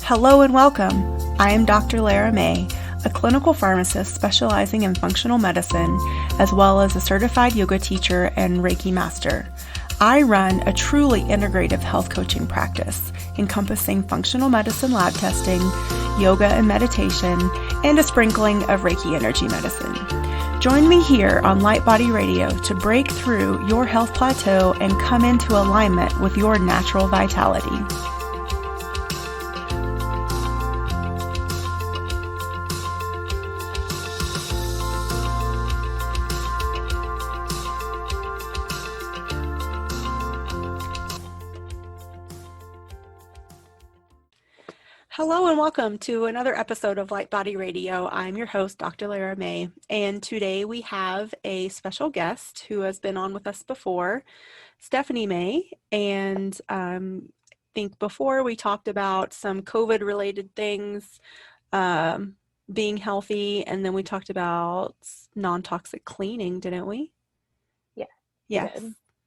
Hello and welcome. I am Dr. Lara May, a clinical pharmacist specializing in functional medicine, as well as a certified yoga teacher and Reiki Master. I run a truly integrative health coaching practice encompassing functional medicine lab testing, yoga and meditation, and a sprinkling of Reiki energy medicine. Join me here on Light Body Radio to break through your health plateau and come into alignment with your natural vitality. Hello and welcome to another episode of Light Body Radio. I'm your host, Dr. Lara May, and today we have a special guest who has been on with us before, Stephanie May. And I think before we talked about some COVID-related things, being healthy, and then we talked about non-toxic cleaning, didn't we? Yeah. Yes.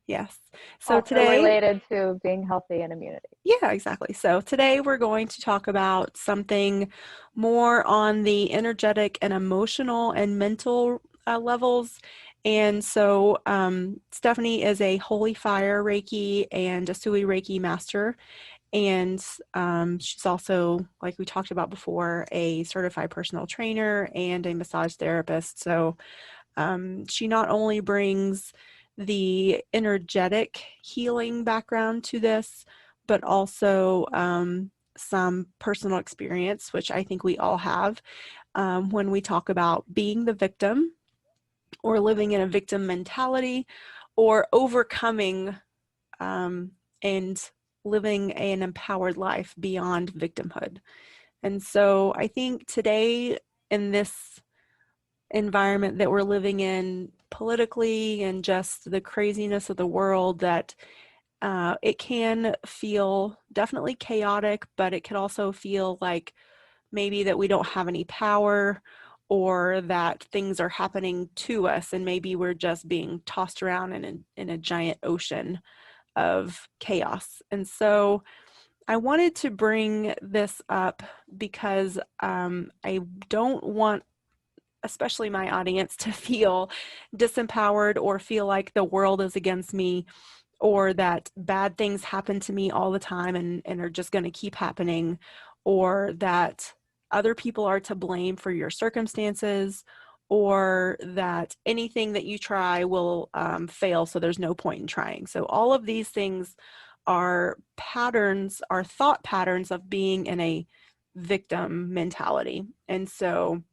Yes. So also today, related to being healthy and immunity. Yeah, exactly. So today we're going to talk about something more on the energetic and emotional and mental levels. And so Stephanie is a Holy Fire Reiki and a Sui Reiki Master. And she's also, like we talked about before, a certified personal trainer and a massage therapist. So she not only brings the energetic healing background to this, but also some personal experience, which I think we all have when we talk about being the victim or living in a victim mentality or overcoming and living an empowered life beyond victimhood. And so I think today in this environment that we're living in politically and just the craziness of the world, that it can feel definitely chaotic, but it can also feel like maybe that we don't have any power or that things are happening to us and maybe we're just being tossed around in a giant ocean of chaos. And so I wanted to bring this up because I don't want especially my audience to feel disempowered or feel like the world is against me or that bad things happen to me all the time and are just going to keep happening, or that other people are to blame for your circumstances, or that anything that you try will fail, so there's no point in trying. So all of these things are patterns, are thought patterns of being in a victim mentality. And so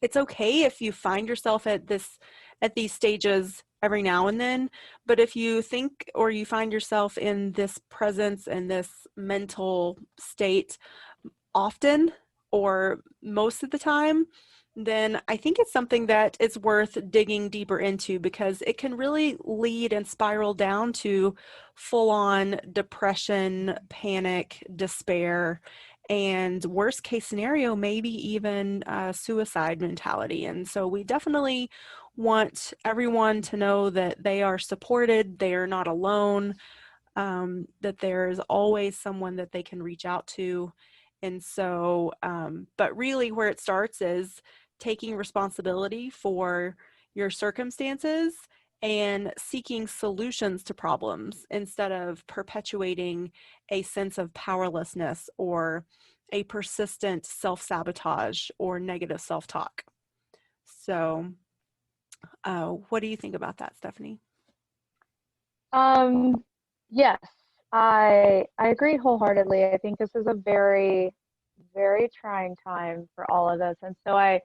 it's okay if you find yourself at these stages every now and then, but if you think or you find yourself in this presence and this mental state often or most of the time, then I think it's something that it's worth digging deeper into, because it can really lead and spiral down to full-on depression, panic, despair, and worst case scenario, maybe even suicide mentality. And so we definitely want everyone to know that they are supported, they are not alone, that there is always someone that they can reach out to. And so, but really where it starts is taking responsibility for your circumstances and seeking solutions to problems instead of perpetuating a sense of powerlessness or a persistent self-sabotage or negative self-talk. So what do you think about that, Stephanie? Yes, I agree wholeheartedly. I think this is a very, very trying time for all of us. And so I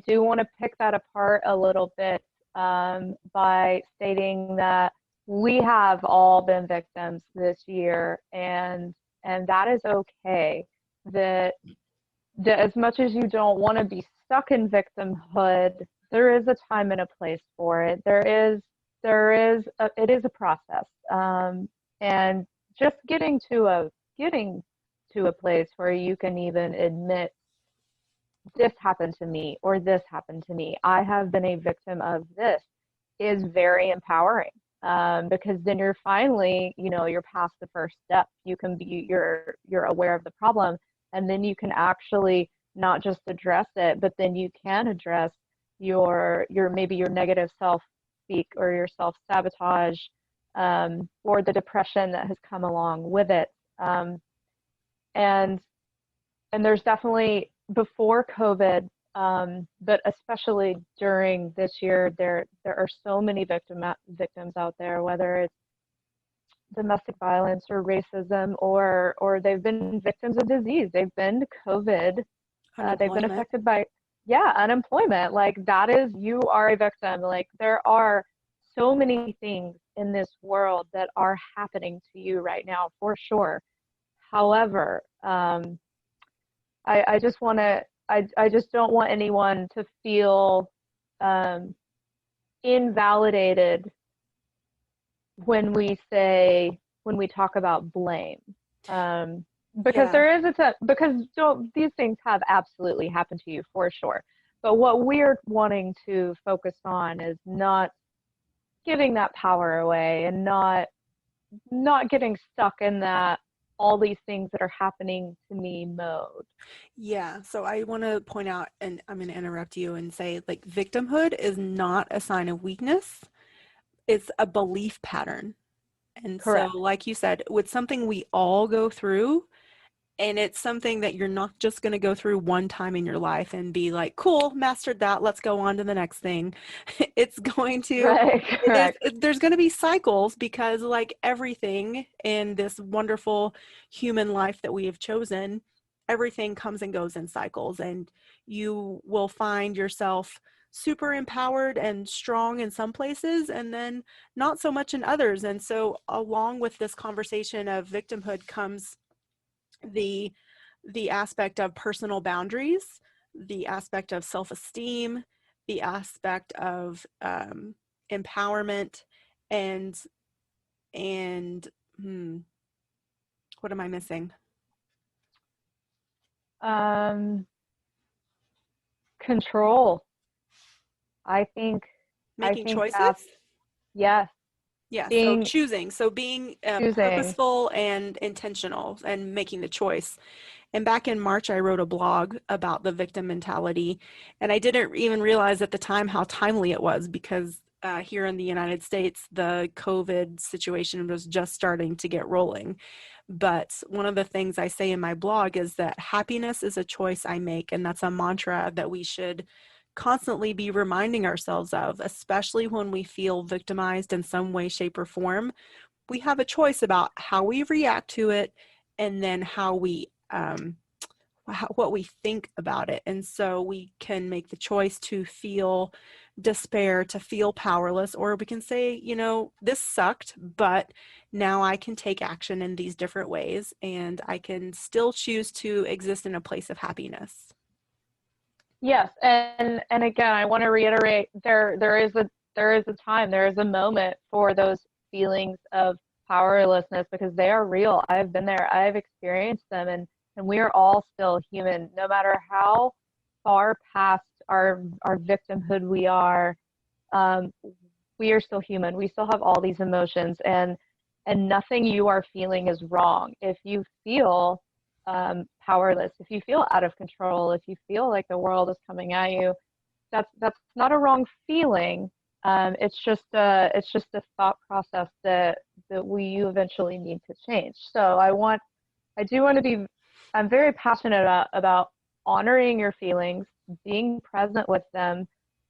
do want to pick that apart a little bit by stating that we have all been victims this year, and that is okay. That as much as you don't want to be stuck in victimhood, there is a time and a place for it. It is a process, and just getting to a place where you can even admit, this happened to me or this happened to me, I have been a victim of this, is very empowering, because then you're finally, you're past the first step. You're aware of the problem, and then you can actually not just address it, but then you can address your maybe your negative self speak or your self sabotage, or the depression that has come along with it. Um, and and there's definitely before COVID, but especially during this year, there are so many victims out there, whether it's domestic violence or racism, or they've been victims of disease, they've been COVID, they've been Unemployment. affected by, yeah, unemployment. Like that is, you are a victim. Like there are so many things in this world that are happening to you right now, for sure. However, I just want to, I just don't want anyone to feel um, invalidated when we say, when we talk about blame. Um, because Yeah. there is because these things have absolutely happened to you, for sure. But what we're wanting to focus on is not giving that power away, and not getting stuck in that all these things that are happening to me mode. Yeah, so I want to point out, and I'm going to interrupt you and say, like, victimhood is not a sign of weakness. It's a belief pattern. And so, Correct. like you said, with something we all go through, and it's something that you're not just going to go through one time in your life and be like, cool, mastered that, let's go on to the next thing. It's going to, Right. it is, Correct. there's going to be cycles because, like everything in this wonderful human life that we have chosen, everything comes and goes in cycles, and you will find yourself super empowered and strong in some places and then not so much in others. And so, along with this conversation of victimhood comes the the aspect of personal boundaries, the aspect of self-esteem, the aspect of empowerment, and and hmm, what am I missing? Um, Control. I think I Making think that's, choices. yes, Yeah, so being choosing, so being choosing. purposeful and intentional and making the choice. And back in March, I wrote a blog about the victim mentality. And I didn't even realize at the time how timely it was because here in the United States, the COVID situation was just starting to get rolling. But one of the things I say in my blog is that happiness is a choice I make. And that's a mantra that we should constantly be reminding ourselves of, especially when we feel victimized in some way, shape, or form. We have a choice about how we react to it and then how we what we think about it. And so we can make the choice to feel despair, to feel powerless, or we can say, this sucked, but now I can take action in these different ways and I can still choose to exist in a place of happiness. Yes, and again, I want to reiterate, there is a time, there is a moment for those feelings of powerlessness, because they are real. I've been there, I've experienced them, and we are all still human, no matter how far past our victimhood we are. Um, we are still human. We still have all these emotions, and nothing you are feeling is wrong. If you feel powerless, if you feel out of control, if you feel like the world is coming at you, that's not a wrong feeling. It's just a thought process that we you eventually need to change. So I do want to be, I'm very passionate about honoring your feelings, being present with them,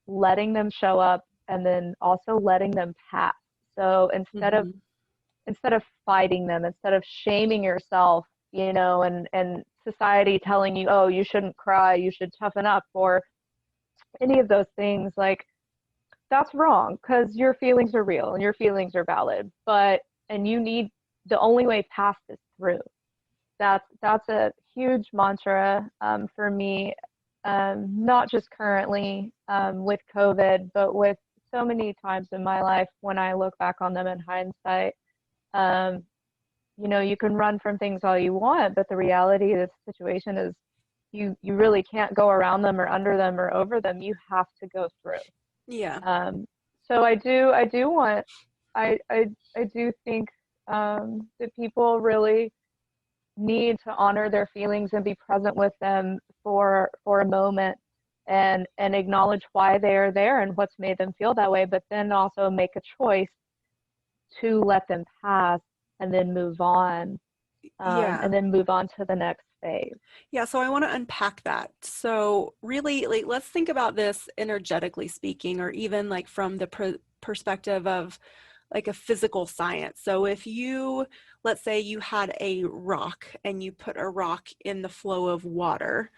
letting them show up, and then also letting them pass. So Mm-hmm. instead of fighting them, instead of shaming yourself, and society telling you, oh, you shouldn't cry, you should toughen up, or any of those things, like that's wrong, because your feelings are real and your feelings are valid. And you need, the only way past is through. That's a huge mantra for me, not just currently with COVID, but with so many times in my life when I look back on them in hindsight. Um, you can run from things all you want, but the reality of the situation is you really can't go around them or under them or over them. You have to go through. Yeah. Um, so I do want, I do think that people really need to honor their feelings and be present with them for a moment and acknowledge why they are there and what's made them feel that way, but then also make a choice to let them pass and then move on, Yeah. and then move on to the next phase. Yeah, so I want to unpack that. So really, like, let's think about this energetically speaking, or even like from the perspective of like a physical science. So if you, let's say you had a rock and you put a rock in the flow of water,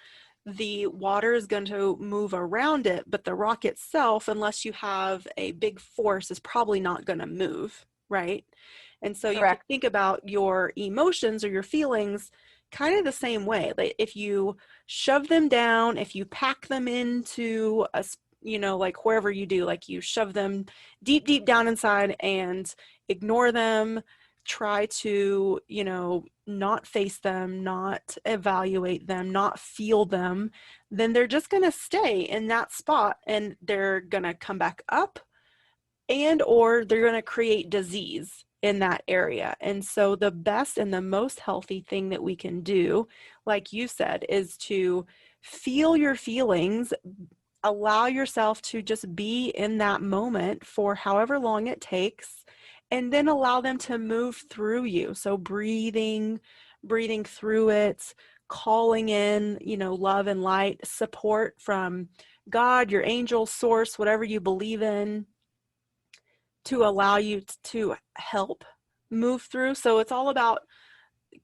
the water is going to move around it, but the rock itself, unless you have a big force, is probably not going to move, right? And so you can Correct. think about your emotions or your feelings kind of the same way. Like if you shove them down, if you pack them into a, like wherever you do, like you shove them deep, deep down inside and ignore them, try to, not face them, not evaluate them, not feel them, then they're just going to stay in that spot and they're going to come back up and or they're going to create disease in that area. And so the best and the most healthy thing that we can do, like you said, is to feel your feelings, allow yourself to just be in that moment for however long it takes, and then allow them to move through you. So breathing through it, calling in, love and light, support from God, your angel, source, whatever you believe in, to allow you to help move through. So it's all about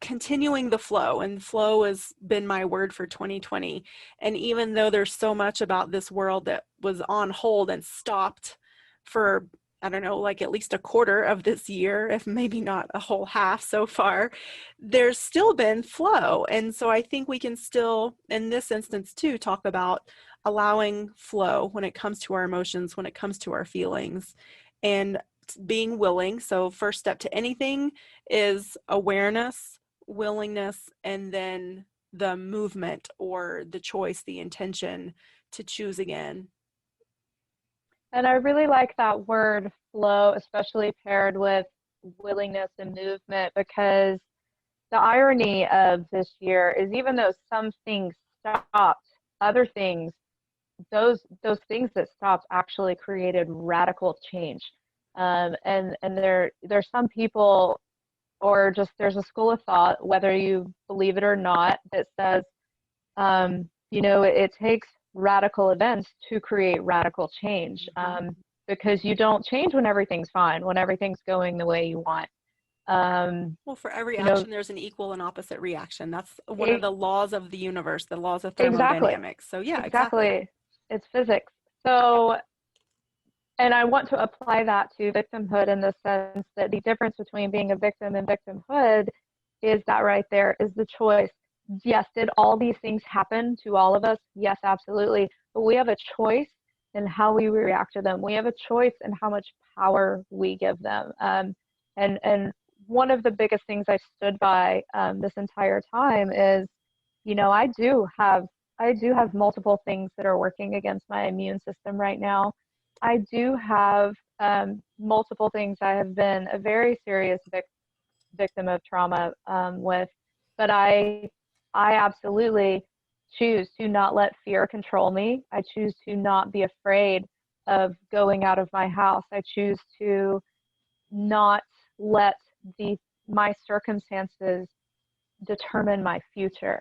continuing the flow, and flow has been my word for 2020. And even though there's so much about this world that was on hold and stopped for, I don't know, like at least a quarter of this year, if maybe not a whole half so far, there's still been flow. And so I think we can still, in this instance too, talk about allowing flow when it comes to our emotions, when it comes to our feelings, and being willing. So first step to anything is awareness, willingness, and then the movement or the choice, the intention to choose again. And I really like that word flow, especially paired with willingness and movement, because the irony of this year is even though some things stopped, other things, those things that stopped actually created radical change. And there's some people, or just there's a school of thought, whether you believe it or not, that says, it takes radical events to create radical change, Mm-hmm. because you don't change when everything's fine, when everything's going the way you want. Um, Well, for every you know, action, there's an equal and opposite reaction. That's one of it, the laws of the universe, the laws of exactly, thermodynamics. So, yeah, exactly. exactly. It's physics. So, and I want to apply that to victimhood in the sense that the difference between being a victim and victimhood is that right there is the choice. Yes, did all these things happen to all of us? Yes, absolutely. But we have a choice in how we react to them. We have a choice in how much power we give them. And one of the biggest things I stood by, this entire time is, I do have multiple things that are working against my immune system right now. I do have, multiple things I have been a very serious victim of trauma, with, but I absolutely choose to not let fear control me. I choose to not be afraid of going out of my house. I choose to not let the my circumstances determine my future.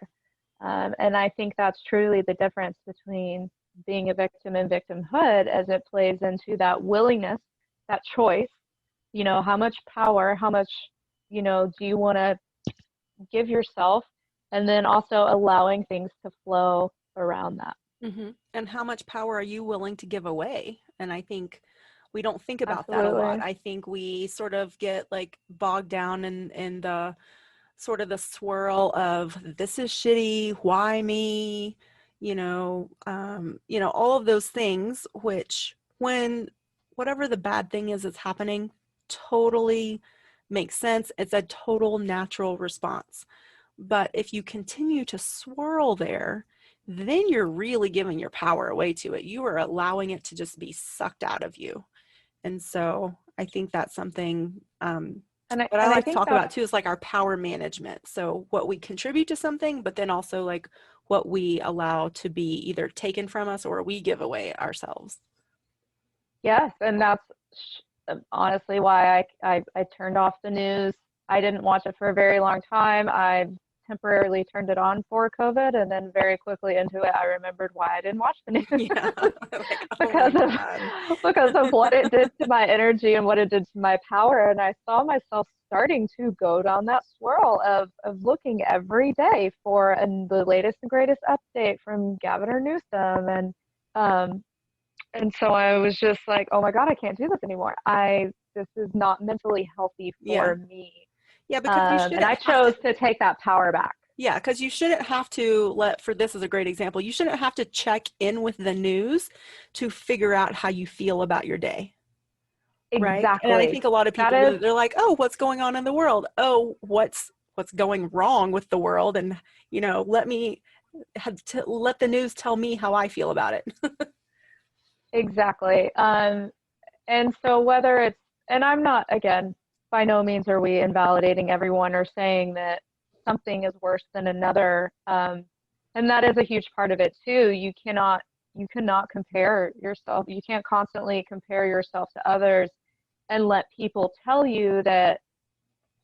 And I think that's truly the difference between being a victim and victimhood, as it plays into that willingness, that choice. How much power, how much, do you want to give yourself? And then also allowing things to flow around that. Mm-hmm. And how much power are you willing to give away? And I think we don't think about that a lot. Absolutely. I think we sort of get like bogged down in the sort of the swirl of this is shitty, why me, all of those things, which when whatever the bad thing is that's happening totally makes sense. It's a total natural response. But if you continue to swirl there, then you're really giving your power away to it. You are allowing it to just be sucked out of you. And so I think that's something What I and I like to think talk that's about too is like our power management. So what we contribute to something, but then also like what we allow to be either taken from us or we give away ourselves. yes, and that's honestly why I turned off the news. I didn't watch it for a very long time. I temporarily turned it on for COVID, and then very quickly into it, I remembered why I didn't watch the news Yeah. Like, oh my because God. of what it did to my energy and what it did to my power. And I saw myself starting to go down that swirl of looking every day for the latest and greatest update from Governor Newsom um, and so I was just like, oh my God, I can't do this anymore. This is not mentally healthy Yeah. for me. Yeah, because you And shouldn't I have to, chose to take that power back. yeah, because you shouldn't have to let, for this is a great example, you shouldn't have to check in with the news to figure out how you feel about your day. Right. And I Exactly. think a lot of That people is do. They're like, oh, what's going on in the world? Oh, what's going wrong with the world? And, let me let the news tell me how I feel about it. exactly. And so whether it's, and I'm not, again, by no means are we invalidating everyone or saying that something is worse than another. And that is a huge part of it too. You cannot compare yourself. You can't constantly compare yourself to others and let people tell you that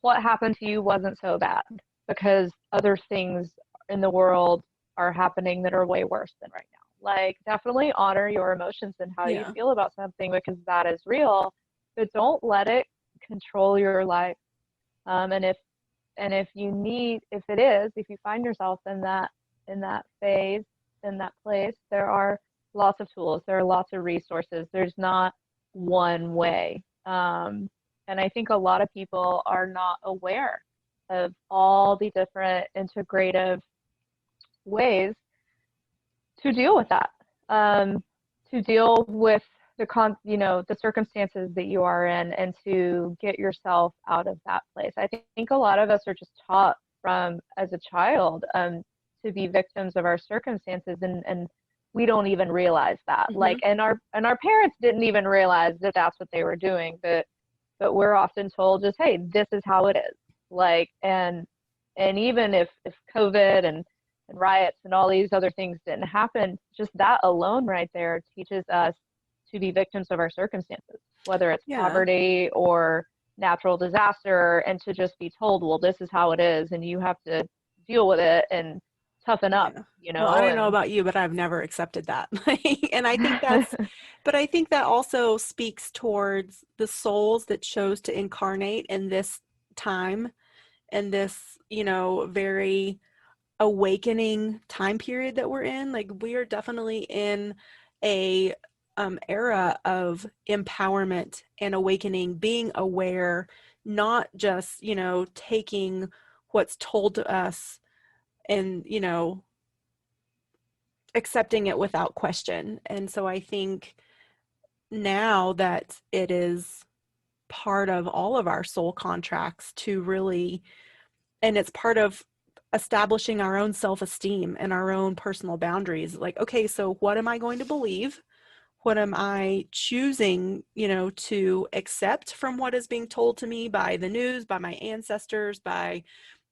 what happened to you wasn't so bad because other things in the world are happening that are way worse than right now. Like, definitely honor your emotions and how you Yeah. feel about something because that is real, but don't let it control your life. And if you find yourself in that phase, in that place, there are lots of tools, there are lots of resources. There's not one way. And I think a lot of people are not aware of all the different integrative ways to deal with that, to deal with the circumstances that you are in, and to get yourself out of that place. I think a lot of us are just taught from as a child to be victims of our circumstances, and we don't even realize that. Like, Hmm. and our parents didn't even realize that that's what they were doing, but we're often told just, hey, this is how it is. Like, and even if COVID and riots and all these other things didn't happen, just that alone right there teaches us to be victims of our circumstances, whether it's Yeah. poverty or natural disaster, and to just be told, well, this is how it is, and you have to deal with it and toughen up, Yeah. Well, I don't know and about you, but I've never accepted that. And I think but I think that also speaks towards the souls that chose to incarnate in this time and this, very awakening time period that we're in. Like we are definitely in a era of empowerment and awakening, being aware, not just, taking what's told to us and, accepting it without question. And so I think now that it is part of all of our soul contracts to really, and it's part of establishing our own self-esteem and our own personal boundaries. Like, okay, so what am I going to believe? What am I choosing, to accept from what is being told to me by the news, by my ancestors, by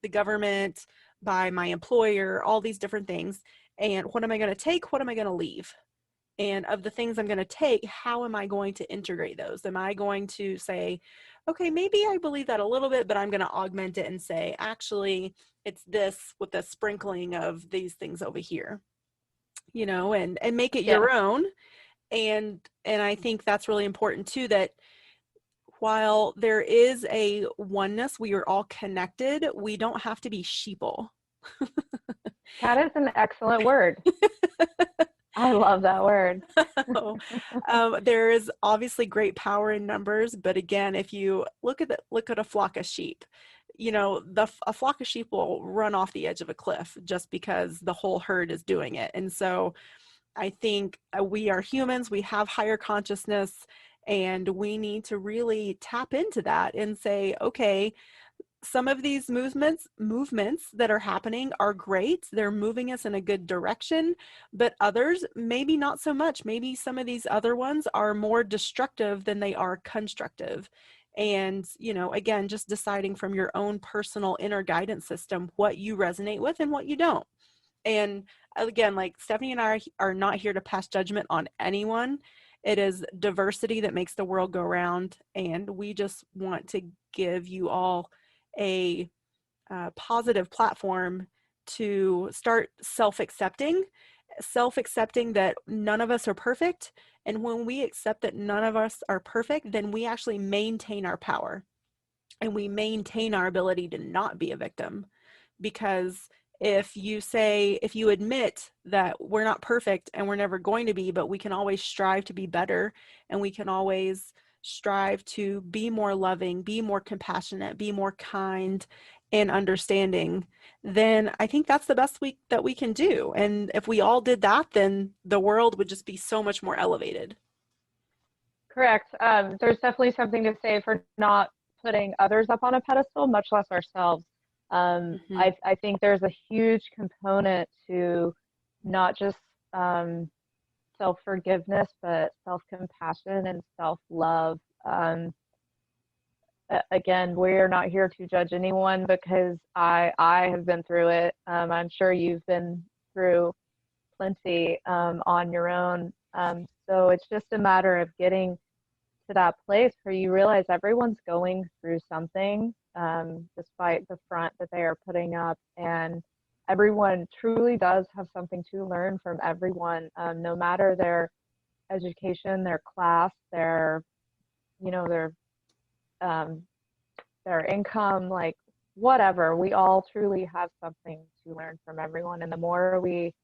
the government, by my employer, all these different things. And what am I going to take? What am I going to leave? And of the things I'm going to take, how am I going to integrate those? Am I going to say, okay, maybe I believe that a little bit, but I'm going to augment it and say, actually, it's this with a sprinkling of these things over here, and make it yes. your own. And I think that's really important too, that while there is a oneness, we are all connected, we don't have to be sheeple. That is an excellent word. I love that word. There is obviously great power in numbers, but again, if you look at a flock of sheep, a flock of sheep will run off the edge of a cliff just because the whole herd is doing it. And so I think we are humans, we have higher consciousness, and we need to really tap into that and say, okay, some of these movements that are happening are great. They're moving us in a good direction, but others maybe not so much. Maybe some of these other ones are more destructive than they are constructive. And, again, just deciding from your own personal inner guidance system what you resonate with and what you don't. And again, like Stephanie and I are not here to pass judgment on anyone. It is diversity that makes the world go round. And we just want to give you all a positive platform to start self-accepting that none of us are perfect. And when we accept that none of us are perfect, then we actually maintain our power and we maintain our ability to not be a victim. Because if you admit that we're not perfect and we're never going to be, but we can always strive to be better, and we can always strive to be more loving, be more compassionate, be more kind and understanding, then I think that's the best that we can do. And if we all did that, then the world would just be so much more elevated. Correct. There's definitely something to say for not putting others up on a pedestal, much less ourselves. Mm-hmm. I think there's a huge component to not just self-forgiveness, but self-compassion and self-love. Again, we're not here to judge anyone because I have been through it. I'm sure you've been through plenty on your own. So it's just a matter of getting to that place where you realize everyone's going through something, despite the front that they are putting up, and everyone truly does have something to learn from everyone, no matter their education, their class, you know, um, their income, like whatever. We all truly have something to learn from everyone, and the more we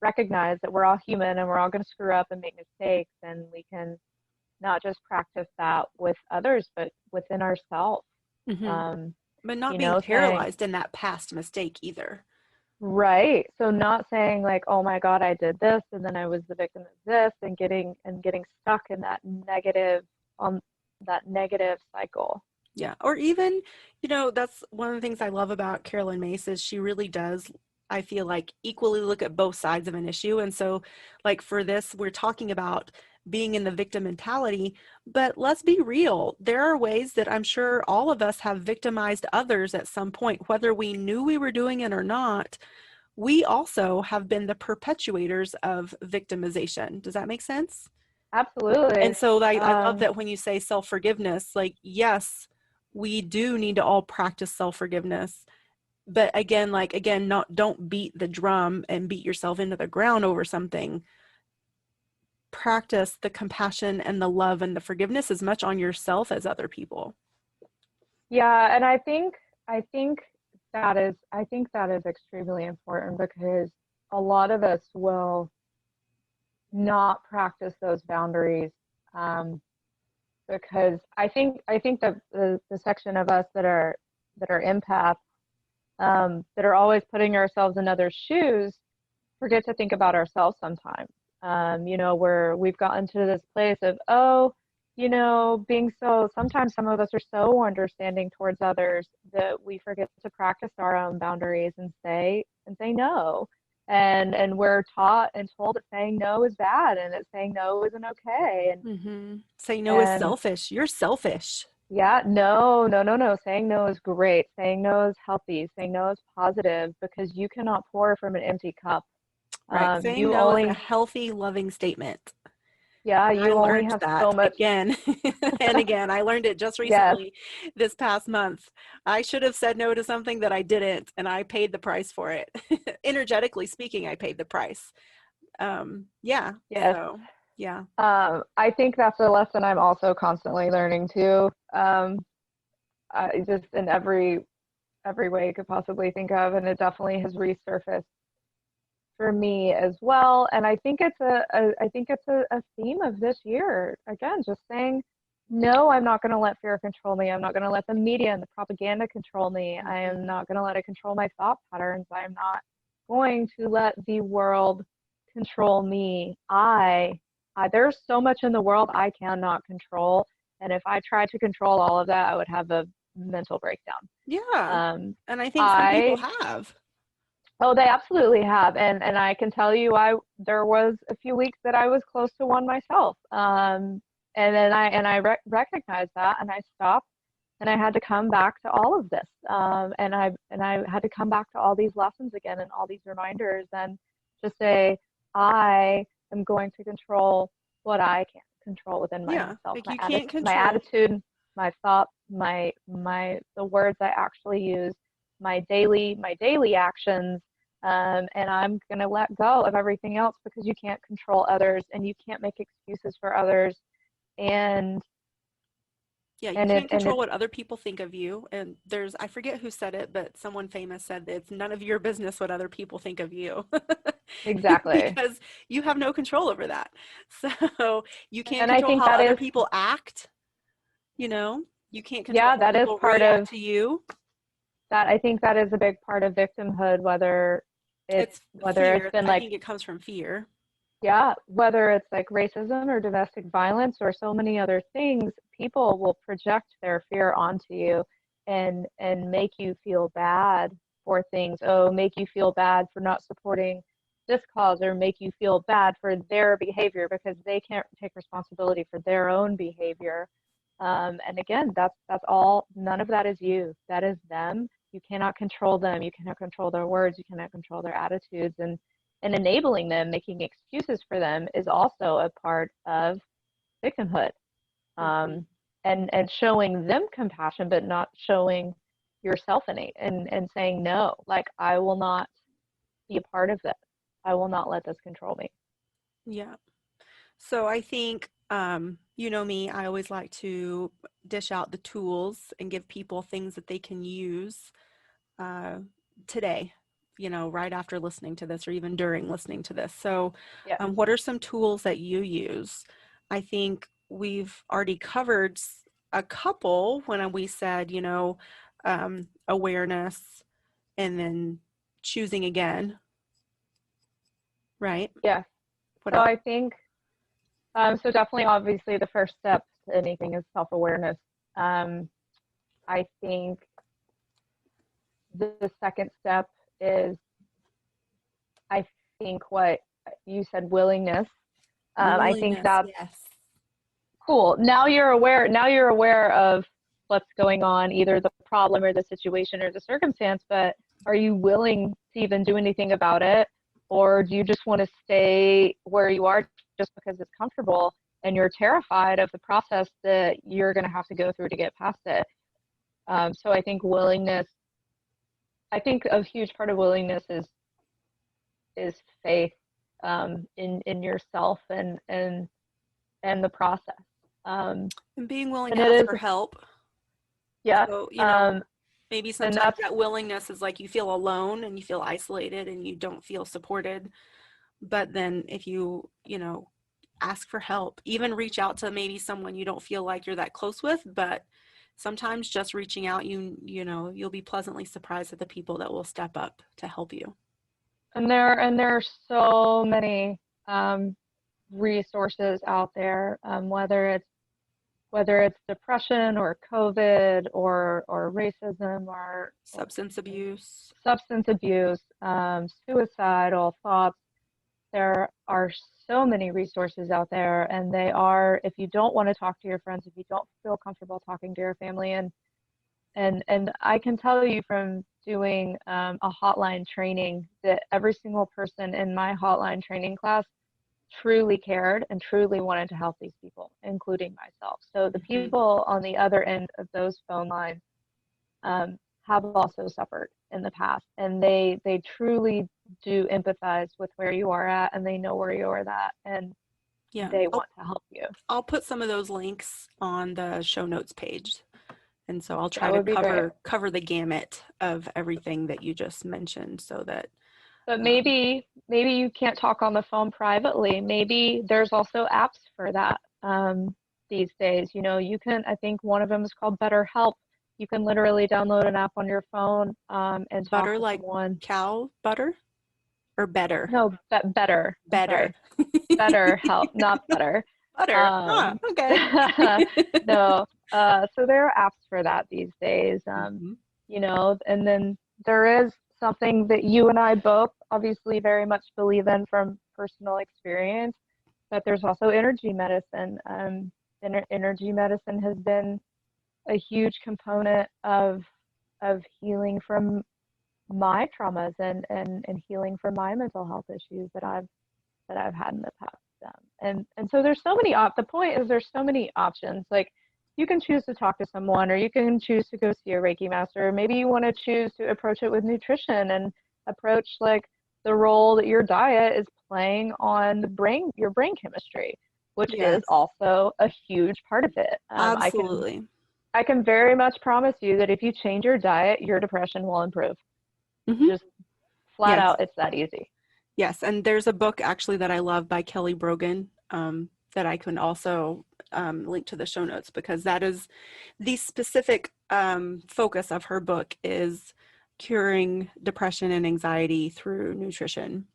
recognize that we're all human and we're all going to screw up and make mistakes, and we can not just practice that with others, but within ourselves. Mm-hmm. Um, But not you being know, saying, paralyzed in that past mistake either. right. So not saying like, oh my God, I did this and then I was the victim of this, and getting stuck in on that negative cycle. Yeah. Or even, that's one of the things I love about Carolyn Mace is she really does, I feel like, equally look at both sides of an issue. And so, like for this, we're talking about being in the victim mentality, but let's be real. There are ways that I'm sure all of us have victimized others at some point, whether we knew we were doing it or not. We also have been the perpetuators of victimization. Does that make sense? And Absolutely. so I love Um, that when you say self-forgiveness, like, yes, we do need to all practice self-forgiveness. But again, not don't beat the drum and beat yourself into the ground over something. Practice the compassion and the love and the forgiveness as much on yourself as other people. yeah, and I think that is extremely important because a lot of us will not practice those boundaries, um, because I think that the section of us that are empaths, that are always putting ourselves in others' shoes, forget to think about ourselves sometimes. You know, where we've gotten to this place of, oh, you know, being so, sometimes some of us are so understanding towards others that we forget to practice our own boundaries and say no. And we're taught and told that saying no is bad and that saying no isn't okay. Mm-hmm. Say no is And selfish. You're selfish, yeah, no, no, no, no. Saying no is great. Saying no is healthy. Saying no is positive because you cannot pour from an empty cup. right? Saying You no is a only, healthy, loving statement. yeah, I you only learned have so that much. again and again. I learned it just Yes, recently this past month. I should have said no to something that I didn't, and I paid the price for it. Energetically speaking, I paid the price. Yeah. yes. So, yeah. I think that's a lesson I'm also constantly learning too. I just in every way you could possibly think of, and it definitely has resurfaced for me as well. And I think I think it's a theme of this year. Again, just saying, no, I'm not going to let fear control me. I'm not going to let the media and the propaganda control me. I am Mhm. not going to let it control my thought patterns. I'm not going to let the world control me. There's so much in the world I cannot control. And if I tried to control all of that, I would have a mental breakdown. Yeah. Um, And I think some people I have. Oh, they absolutely have, and I can tell you, I there was a few weeks that I was close to one myself, and then I recognized that, and I stopped. and I had to come back to all of this. And I had to come back to all these lessons again and all these reminders, and just say, I am going to control what I can control within Yeah. myself, Like you can't my control. attitude, my thoughts, the words I actually use, my daily actions. And I'm going to let go of everything else, because you can't control others and you can't make excuses for others. And Yeah, you and it can't and control it's what other people think of you. And there's, I forget who said it, but someone famous said that it's none of your business what other people think of you exactly. because you have no control over that. So you can't And I control think how that other is, people act, you know, you can't control yeah, how that is people part of react to you. that. I think that is a big part of victimhood, It's whether it's fear. been I like, think it comes from fear. yeah, whether it's like racism or domestic violence or so many other things, people will project their fear onto you and make you feel bad for things. Oh, make you feel bad for not supporting this cause, or make you feel bad for their behavior because they can't take responsibility for their own behavior. And again, that's all. None of that is you. That is them. You cannot control them. You cannot control their words. You cannot control their attitudes. And enabling them, making excuses for them, is also a part of victimhood. Mhm. Um, and showing them compassion, but not showing yourself any, and saying no, like, I will not be a part of this. I will not let this control me. Yeah. So I think, you know me, I always like to dish out the tools and give people things that they can use uh, today, you know, right after listening to this or even during listening to this. So, Yes. what are some tools that you use? I think we've already covered a couple when we said, you know, awareness and then choosing again, right? Yes. What So else? I think, so definitely, obviously, the first step to anything is self-awareness. Um, I think the second step is, I think, what you said, willingness. I think Willingness, that's yes. cool. Now you're aware. Now you're aware of what's going on, either the problem or the situation or the circumstance. But are you willing to even do anything about it, or do you just want to stay where you are just because it's comfortable and you're terrified of the process that you're going to have to go through to get past it? So I think willingness. I think a huge part of willingness is faith, in yourself and the process. Um, And being willing and to it ask is, for help. yeah. So, you know, Um, maybe and sometimes that's that willingness is like you feel alone and you feel isolated and you don't feel supported. But then if you know, ask for help, even reach out to maybe someone you don't feel like you're that close with, but sometimes just reaching out, you know, you'll be pleasantly surprised at the people that will step up to help you. and there are so many resources out there, whether it's depression or COVID or racism or Substance abuse. substance abuse, suicidal thoughts. There are so many resources out there, and they are, if you don't want to talk to your friends, if you don't feel comfortable talking to your family, and I can tell you from doing a hotline training, that every single person in my hotline training class truly cared and truly wanted to help these people, including myself. So the Hmm. people on the other end of those phone lines, have also suffered in the past, and they truly do empathize with where you are at, and they know where you are at, and Yeah. they I'll want to help you. I'll put some of those links on the show notes page. And so I'll try That to would be great. cover the gamut of everything that you just mentioned so that But um, maybe you can't talk on the phone privately. Maybe there's also apps for that, these days. You know, you can. I think one of them is called BetterHelp. You can literally download an app on your phone, and talk butter to like someone. cow butter or better. No, better. I'm Better. sorry. BetterHelp, not better. Butter. Huh, Um, okay. no. So there are apps for that these days. Mhm. And then there is something that you and I both obviously very much believe in from personal experience, but there's also energy medicine. Energy medicine has been a huge component of healing from my traumas and healing from my mental health issues that I've had in the past. And so there's so many the point is there's so many options. Like you can choose to talk to someone, or you can choose to go see a Reiki master. Or maybe you want to choose to approach it with nutrition and approach like the role that your diet is playing on your brain chemistry, which is Yes, also a huge part of it. absolutely. I can very much promise you that if you change your diet, your depression will improve. Hmm. Just flat Yes. out, it's that easy. Yes, and there's a book actually that I love by Kelly Brogan, that I can also link to the show notes, because that is the specific focus of her book is curing depression and anxiety through nutrition.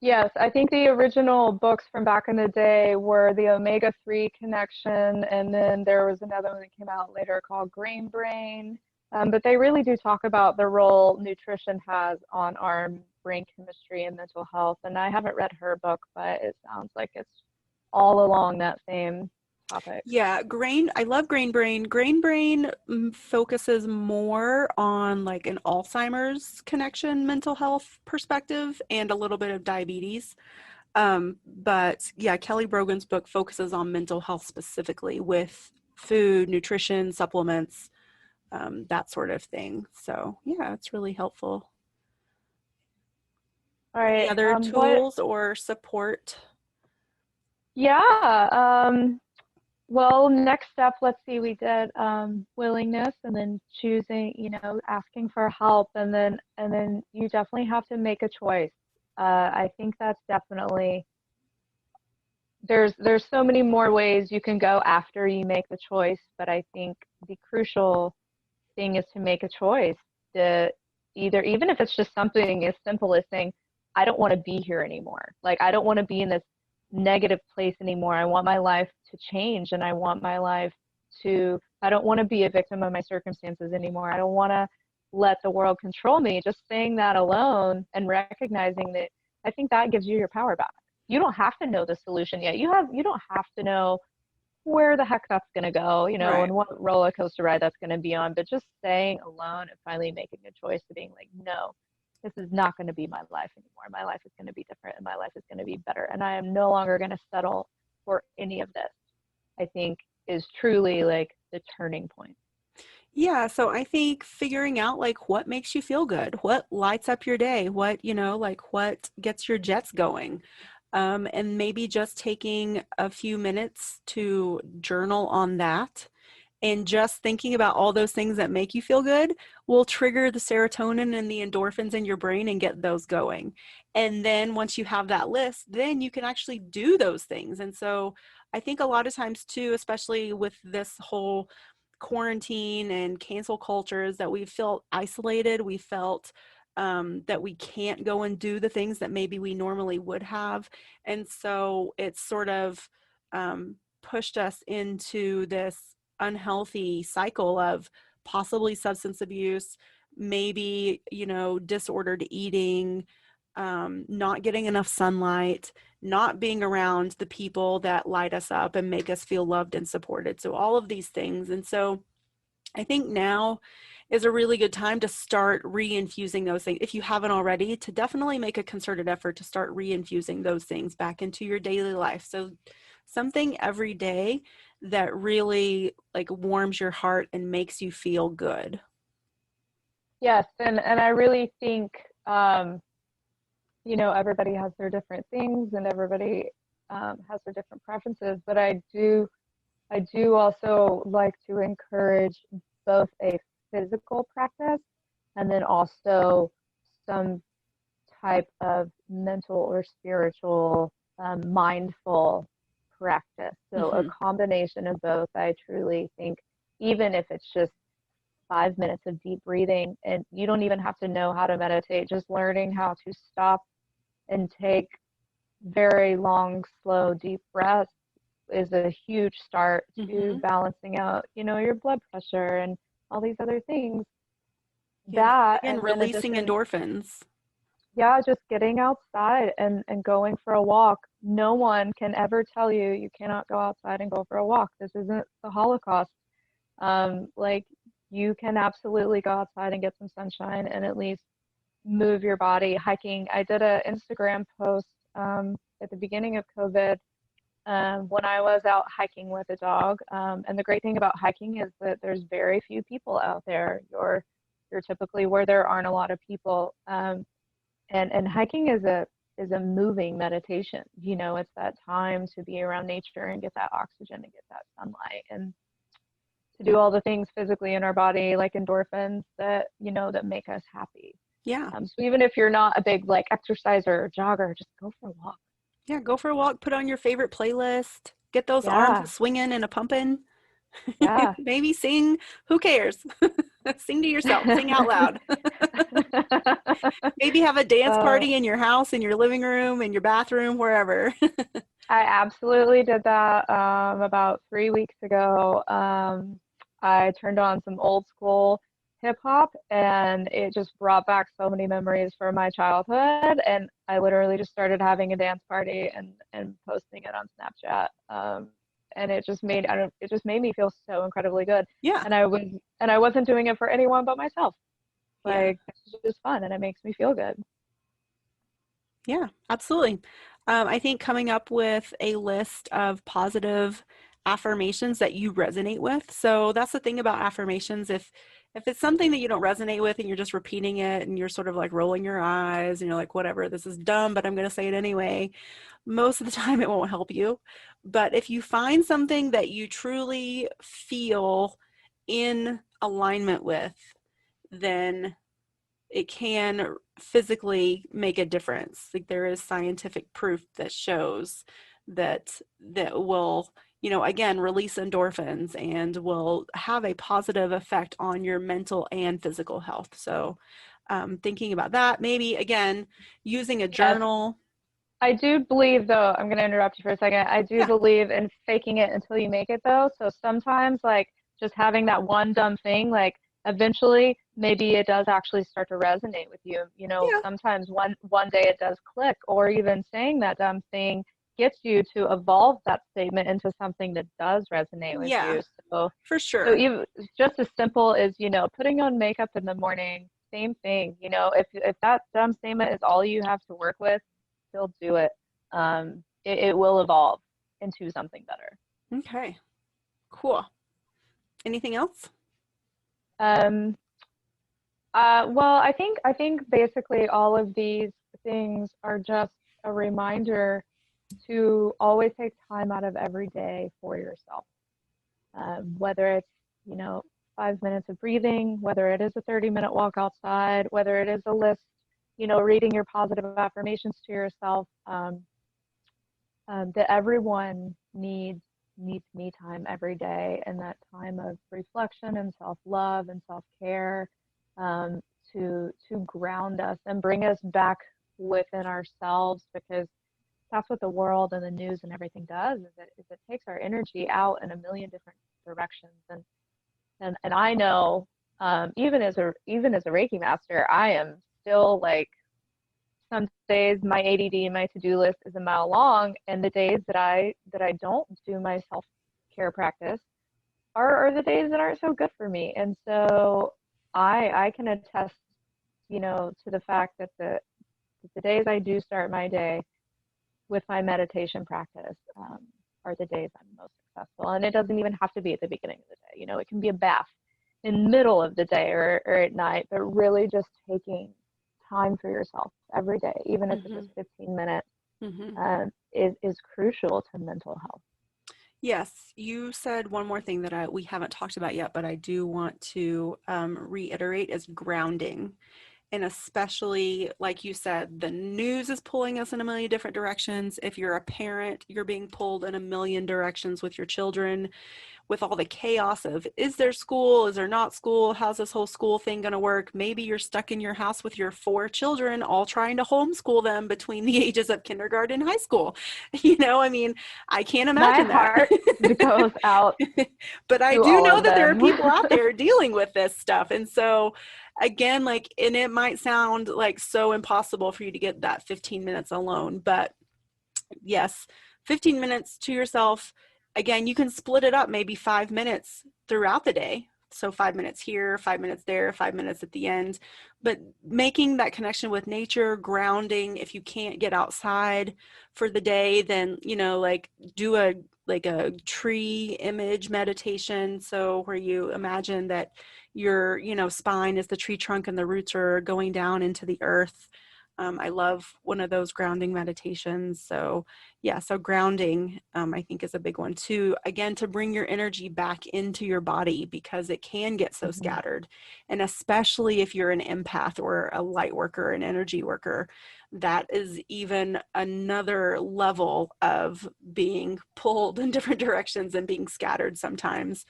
Yes, I think the original books from back in the day were the omega-3 connection, and then there was another one that came out later called Green Brain. But they really do talk about the role nutrition has on our brain chemistry and mental health. And I haven't read her book, but it sounds like it's all along that same topic. Yeah, I love Grain Brain. Grain Brain focuses more on like an Alzheimer's connection, mental health perspective, and a little bit of diabetes. But yeah, Kelly Brogan's book focuses on mental health specifically with food, nutrition, supplements, that sort of thing. So yeah, it's really helpful. All Any right. other What? tools or support? Yeah. Well, next step, let's see, we did willingness and then choosing, asking for help, and then you definitely have to make a choice. I think that's definitely there's so many more ways you can go after you make the choice, but I think the crucial thing is to make a choice to either, even if it's just something as simple as saying, I don't want to be here anymore. Like, I don't want to be in this negative place anymore. I want my life to change, and I want my life I don't want to be a victim of my circumstances anymore. I don't want to let the world control me. Just saying that alone and recognizing that, I think that gives you your power back. You don't have to know the solution yet. You don't have to know where the heck that's going to go, Right. and what roller coaster ride that's going to be on. But just staying alone and finally making a choice to being like, no, this is not going to be my life anymore. My life is going to be different, and my life is going to be better. And I am no longer going to settle for any of this, I think is truly like the turning point. Yeah, so I think figuring out like what makes you feel good, what lights up your day, like what gets your jets going. And maybe just taking a few minutes to journal on that, and just thinking about all those things that make you feel good will trigger the serotonin and the endorphins in your brain and get those going. And then once you have that list, then you can actually do those things. And so I think a lot of times too, especially with this whole quarantine and cancel cultures, that we felt isolated. We felt that we can't go and do the things that maybe we normally would have. And so it's sort of pushed us into this unhealthy cycle of possibly substance abuse, maybe, disordered eating, not getting enough sunlight, not being around the people that light us up and make us feel loved and supported. So, all of these things. And so, I think now is a really good time to start reinfusing those things. If you haven't already, to definitely make a concerted effort to start reinfusing those things back into your daily life. So something every day that really like warms your heart and makes you feel good. Yes, and I really think everybody has their different things, and everybody has their different preferences, but I do also like to encourage both a physical practice and then also some type of mental or spiritual, mindful practice. So a Hmm. combination of both, I truly think, even if it's just 5 minutes of deep breathing, and you don't even have to know how to meditate, just learning how to stop and take very long, slow, deep breaths is a huge start to Hmm. balancing out, your blood pressure and all these other things. Yes. That, Again, and then releasing addition, endorphins. yeah, just getting outside and going for a walk. No one can ever tell you you cannot go outside and go for a walk. This isn't the Holocaust. Like you can absolutely go outside and get some sunshine and at least move your body. Hiking. I did an Instagram post at the beginning of COVID when I was out hiking with a dog. And the great thing about hiking is that there's very few people out there. You're typically where there aren't a lot of people. And hiking is a moving meditation. You know, it's that time to be around nature and get that oxygen and get that sunlight and to do all the things physically in our body, like endorphins that, you know, that make us happy. Yeah. So even if you're not a big like exerciser or jogger, just go for a walk. Yeah, go for a walk, put on your favorite playlist, get those arms a Yeah, swinging and a pumping. yeah. Maybe sing, who cares? Sing to yourself, sing out loud. Maybe have a dance uh, party in your house, in your living room, in your bathroom, wherever. I absolutely did that about 3 weeks ago. I turned on some old school hip hop and it just brought back so many memories from my childhood. And I literally just started having a dance party and posting it on Snapchat. And it just made, I don't, it just made me feel so incredibly good. Yeah. And I wasn't doing it for anyone but myself. Yeah. Like, it's just fun and it makes me feel good. Yeah, absolutely. I think coming up with a list of positive affirmations that you resonate with. So that's the thing about affirmations. If it's something that you don't resonate with and you're just repeating it and you're sort of like rolling your eyes and you're like, whatever, this is dumb, but I'm going to say it anyway, most of the time it won't help you. But if you find something that you truly feel in alignment with, then it can physically make a difference. Like there is scientific proof that shows that will, again, release endorphins and will have a positive effect on your mental and physical health. So thinking about that, maybe again, using a Yes, journal. I do believe, though, I'm going to interrupt you for a second. I do Yeah, believe in faking it until you make it, though. So sometimes, like, just having that one dumb thing, like, eventually, maybe it does actually start to resonate with you. You know, yeah, sometimes one day it does click, or even saying that dumb thing gets you to evolve that statement into something that does resonate with yeah, you. So, for so sure. even just as simple as, you know, putting on makeup in the morning, same thing. You know, if that dumb statement is all you have to work with, still do it. It will evolve into something better. Okay, cool. Anything else? Um, well, I think basically all of these things are just a reminder to always take time out of every day for yourself. Whether it's, you know, 5 minutes of breathing, whether it is a 30-minute walk outside, whether it is a list, you know, reading your positive affirmations to yourself. That everyone needs me time every day, and that time of reflection and self-love and self-care, um, to ground us and bring us back within ourselves, because that's what the world and the news and everything does, is it takes our energy out in a million different directions. And I know, even as a Reiki master, I am still like, some days my ADD and my to-do list is a mile long, and the days that I don't do my self-care practice are the days that aren't so good for me. And so I can attest, you know, to the fact that the days I do start my day with my meditation practice, are the days I'm most successful. And it doesn't even have to be at the beginning of the day. You know, it can be a bath in the middle of the day or at night, but really just taking time for yourself every day, even if it's Mm-hmm. just 15 minutes, Mm-hmm. is crucial to mental health. Yes, you said one more thing that we haven't talked about yet, but I do want to reiterate is grounding. And especially, like you said, the news is pulling us in a million different directions. If you're a parent, you're being pulled in a million directions with your children, with all the chaos of is there school, is there not school, how's this whole school thing going to work. Maybe you're stuck in your house with your 4 children all trying to homeschool them between the ages of kindergarten and high school. I mean, I can't My imagine that. heart goes out But I to do all know of that there are them. people out there dealing with this stuff. And so again, like, and it might sound like so impossible for you to get that 15 minutes alone, but yes, 15 minutes to yourself again, you can split it up maybe 5 minutes throughout the day. So 5 minutes here, 5 minutes there, 5 minutes at the end. But making that connection with nature, grounding, if you can't get outside for the day, then, like do a tree image meditation. So where you imagine that your, spine is the tree trunk and the roots are going down into the earth. I love one of those grounding meditations. So yeah, so grounding, I think, is a big one too. Again, to bring your energy back into your body because it can get so Mhm. scattered. And especially if you're an empath or a light worker, an energy worker, that is even another level of being pulled in different directions and being scattered sometimes.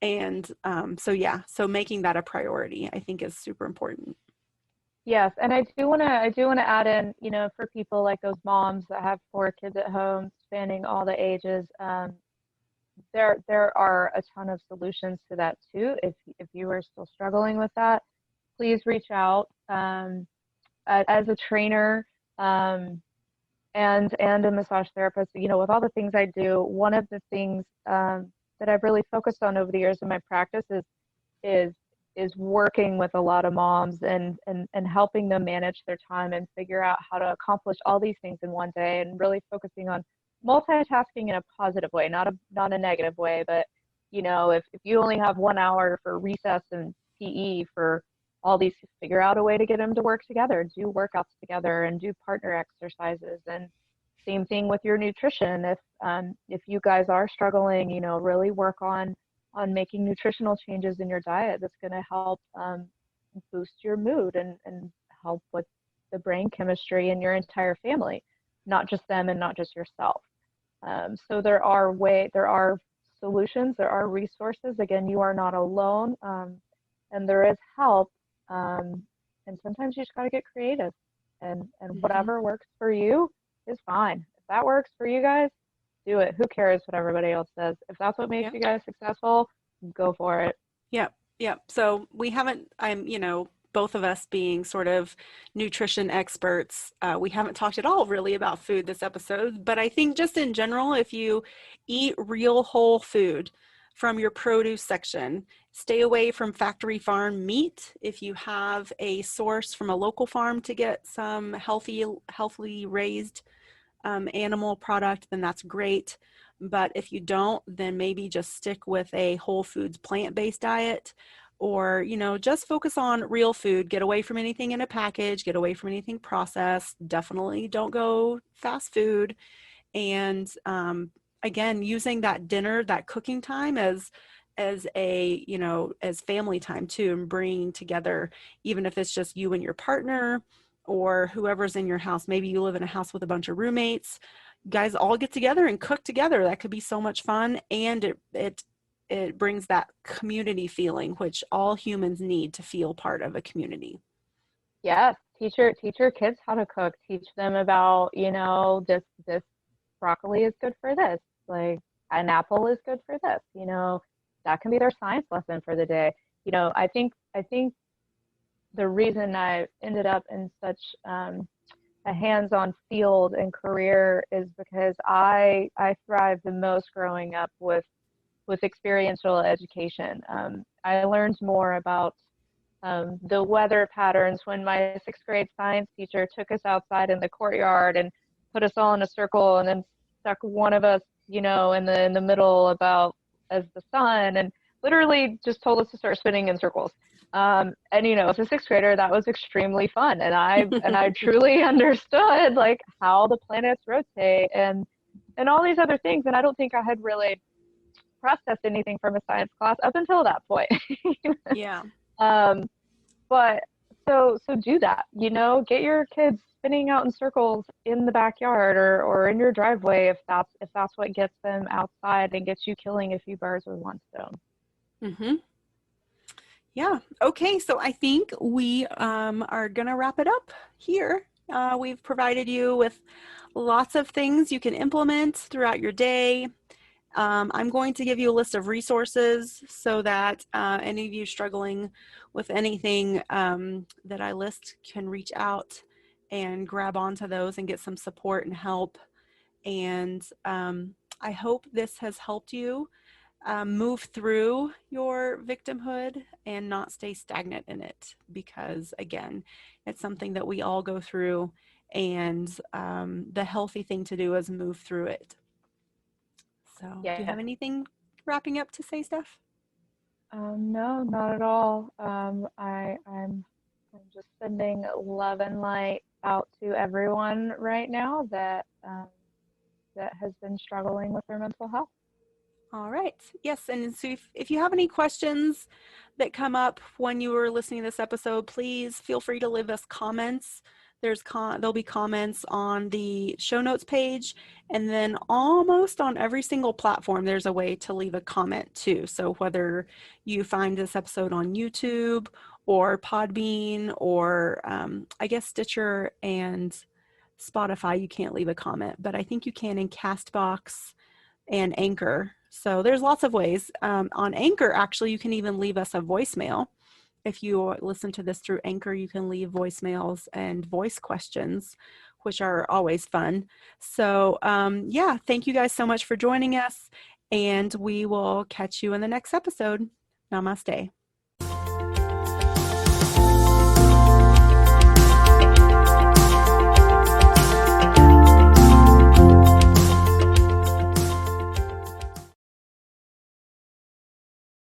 And so, yeah, so making that a priority, I think, is super important. Yes, and I do wanna add in, you know, for people like those moms that have 4 kids at home spanning all the ages, there are a ton of solutions to that too. If you are still struggling with that, please reach out. As a trainer, um, and a massage therapist, you know, with all the things I do, one of the things that I've really focused on over the years in my practice is is working with a lot of moms and helping them manage their time and figure out how to accomplish all these things in one day and really focusing on multitasking in a positive way, not a negative way, but you know, if you only have 1 hour for recess and PE for all these, figure out a way to get them to work together, do workouts together and do partner exercises. And same thing with your nutrition. If you guys are struggling, you know, really work on making nutritional changes in your diet that's going to help boost your mood and help with the brain chemistry in your entire family, not just them and not just yourself. So there are solutions, there are resources. Again, you are not alone, and there is help. Um, and sometimes you just got to get creative, and Mm-hmm. whatever works for you is fine. If that works for you guys, do it. Who cares what everybody else says? If that's what makes Yeah. you guys successful, go for it. Yep, yep. So we haven't, both of us being sort of nutrition experts, we haven't talked at all really about food this episode, but I think just in general, if you eat real whole food from your produce section, stay away from factory farm meat. If you have a source from a local farm to get some healthily raised animal product, then that's great. But if you don't, then maybe just stick with a whole foods plant-based diet, or, just focus on real food. Get away from anything in a package, get away from anything processed. Definitely don't go fast food. And again, using that dinner, that cooking time as a, as family time too, and bringing together, even if it's just you and your partner or whoever's in your house. Maybe you live in a house with a bunch of roommates. You guys all get together and cook together. That could be so much fun, and it brings that community feeling, which all humans need to feel part of a community. Yes, teach your kids how to cook. Teach them about, you know, this broccoli is good for this. Like an apple is good for this. You know, that can be their science lesson for the day. You know, I think the reason I ended up in such a hands-on field and career is because I thrived the most growing up with experiential education. I learned more about the weather patterns when my 6th grade science teacher took us outside in the courtyard and put us all in a circle and then stuck one of us, you know, in the middle about as the sun and literally just told us to start spinning in circles. And you know, as a 6th grader, that was extremely fun, and I truly understood like how the planets rotate and all these other things. And I don't think I had really processed anything from a science class up until that point. Yeah. um, but so do that, you know, get your kids spinning out in circles in the backyard or in your driveway if that's what gets them outside and gets you killing a few birds with one stone. Mm-hmm. Yeah. Okay. So I think we are going to wrap it up here. We've provided you with lots of things you can implement throughout your day. I'm going to give you a list of resources so that any of you struggling with anything that I list can reach out and grab onto those and get some support and help. And I hope this has helped you move through your victimhood and not stay stagnant in it, because again, it's something that we all go through, and the healthy thing to do is move through it. So do you Yeah. have anything wrapping up to say, Steph? No, not at all. I'm just sending love and light out to everyone right now that that has been struggling with their mental health. All right. Yes. And so if you have any questions that come up when you were listening to this episode, please feel free to leave us comments. There'll be comments on the show notes page, and then almost on every single platform, there's a way to leave a comment too. So whether you find this episode on YouTube or Podbean or I guess Stitcher and Spotify, you can't leave a comment, but I think you can in Castbox and Anchor. So there's lots of ways. On Anchor, actually, you can even leave us a voicemail. If you listen to this through Anchor, you can leave voicemails and voice questions, which are always fun. So, yeah, thank you guys so much for joining us, and we will catch you in the next episode. Namaste.